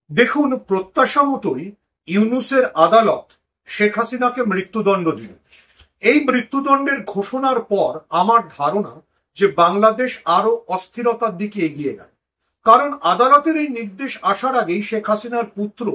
দেখুন, প্রত্যাশা মতোই ইউনূসের আদালত শেখ হাসিনাকে মৃত্যুদণ্ড দিল। এই মৃত্যুদণ্ডের ঘোষণার পর আমার ধারণা যে বাংলাদেশ আরো অস্থিরতার দিকে এগিয়ে গেল। কারণ আদালতের এই নির্দেশ আসার আগেই শেখ হাসিনার পুত্র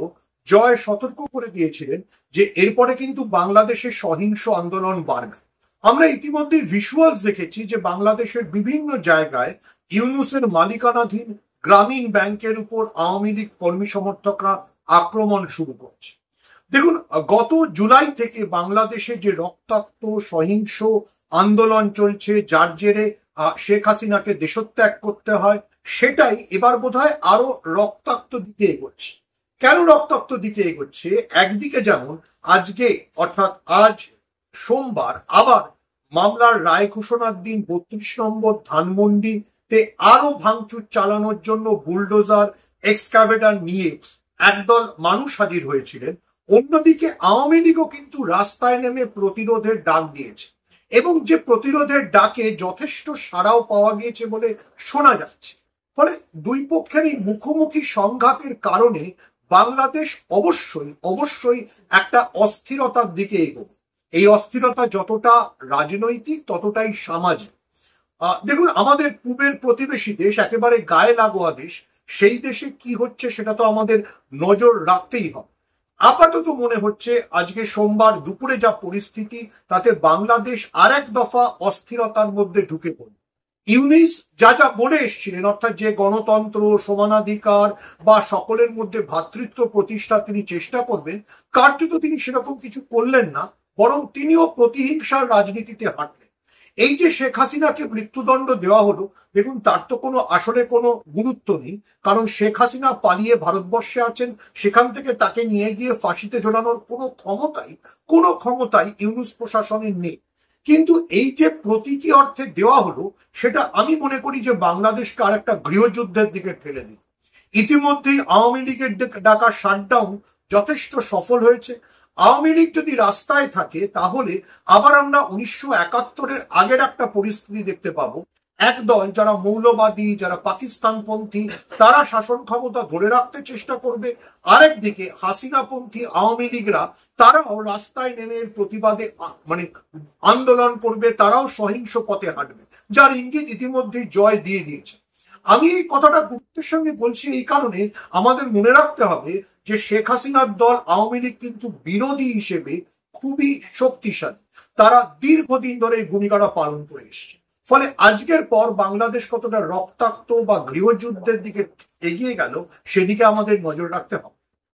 জয় সতর্ক করে দিয়েছিলেন যে এরপরে কিন্তু বাংলাদেশে সহিংস আন্দোলন বাড়বে। আমরা ইতিমধ্যে ভিজুয়ালস দেখেছি যে বাংলাদেশের বিভিন্ন জায়গায় ইউনূসের মালিকানাধীন গ্রামীণ ব্যাংকের উপর আওয়ামী লীগ কর্মী সমর্থকরা আক্রমণ শুরু করছে। দেখুন, গত জুলাই থেকে বাংলাদেশে যে রক্তাক্ত সহিংস আন্দোলন চলছে, যার জেরে শেখ হাসিনাকে দেশত্যাগ করতে হয়, সেটাই এবার বোধহয় আরো রক্তাক্ত দিকে এগোচ্ছে। কেন রক্তাক্ত দিকে এগোচ্ছে? একদিকে যেমন আজকে অর্থাৎ আজ সোমবার আবার মামলার রায় ঘোষণার দিন ৩২ নম্বর ধানমন্ডিতে আরো ভাঙচুর চালানোর জন্য বুলডোজার এক্সকাভেটর নিয়ে একদল মানুষ হাজির হয়েছিলেন। অন্যদিকে আওয়ামী লীগও কিন্তু রাস্তায় নেমে প্রতিরোধের ডাক দিয়েছে এবং যে প্রতিরোধের ডাকে যথেষ্ট সাড়াও পাওয়া গিয়েছে বলে শোনা যাচ্ছে। ফলে দুই পক্ষের এই মুখোমুখি সংঘাতের কারণে বাংলাদেশ অবশ্যই অবশ্যই একটা অস্থিরতার দিকে এগোবে। এই অস্থিরতা যতটা রাজনৈতিক ততটাই সামাজিক। দেখুন, আমাদের পূবের প্রতিবেশী দেশ, একেবারে গায়ে লাগোয়া দেশ, সেই দেশে কি হচ্ছে সেটা তো আমাদের নজর রাখতেই হবে। আপাতত মনে হচ্ছে আজকে সোমবার দুপুরে যা পরিস্থিতি, তাতে বাংলাদেশ আর এক দফা অস্থিরতার মধ্যে ঢুকে পড়ল। ইউনূস যা যা বলে এসেছিলেন, অর্থাৎ যে গণতন্ত্র, সমানাধিকার বা সকলের মধ্যে ভ্রাতৃত্ব প্রতিষ্ঠা তিনি চেষ্টা করবেন, কার্যত তিনি সেরকম কিছু করলেন না, বরং তিনিও প্রতিহিংসার রাজনীতিতে হাঁটলেন। এই যে শেখ হাসিনাকে মৃত্যুদণ্ড দেওয়া হলো, দেখুন তার তো আসলে কোনো গুরুত্ব নেই। কারণ শেখ হাসিনা পালিয়ে ভারতবর্ষে আছেন, সেখান থেকে তাকে নিয়ে গিয়ে ফাঁসিতে ঝোলানোর কোনো ক্ষমতাই ইউনূস প্রশাসনের নেই। কিন্তু এই যে প্রতীকী অর্থে দেওয়া হলো, সেটা আমি মনে করি যে বাংলাদেশকে আর একটা গৃহযুদ্ধের দিকে ঠেলে দিল। ইতিমধ্যেই আওয়ামী লীগের ডাকা শাটডাউন যথেষ্ট সফল হয়েছে। আওয়ামী লীগ যদি রাস্তায় থাকে, তাহলে আবার আমরা 1971-এর আগের একটা পরিস্থিতি দেখতে পাবো। একদল যারা মৌলবাদী, যারা পাকিস্তানপন্থী, তারা শাসন ক্ষমতা ধরে রাখতে চেষ্টা করবে। আরেকদিকে হাসিনাপন্থী আওয়ামী লীগরা, তারাও রাস্তায় নেমে প্রতিবাদে আন্দোলন করবে, তারাও সহিংস পথে হাঁটবে, যার ইঙ্গিত ইতিমধ্যেই জয় দিয়ে দিয়েছে। আমি এই কথাটা গুরুত্বের সঙ্গে বলছি এই কারণে, আমাদের মনে রাখতে হবে যে শেখ হাসিনার দল আওয়ামী লীগ কিন্তু বিরোধী হিসেবে খুবই শক্তিশালী। তারা দীর্ঘদিন ধরে এই ভূমিকাটা পালন করে এসছে। ফলে আজকের পর বাংলাদেশ কতটা রক্তাক্ত বা গৃহযুদ্ধের দিকে এগিয়ে গেল, সেদিকে আমাদের নজর রাখতে হবে।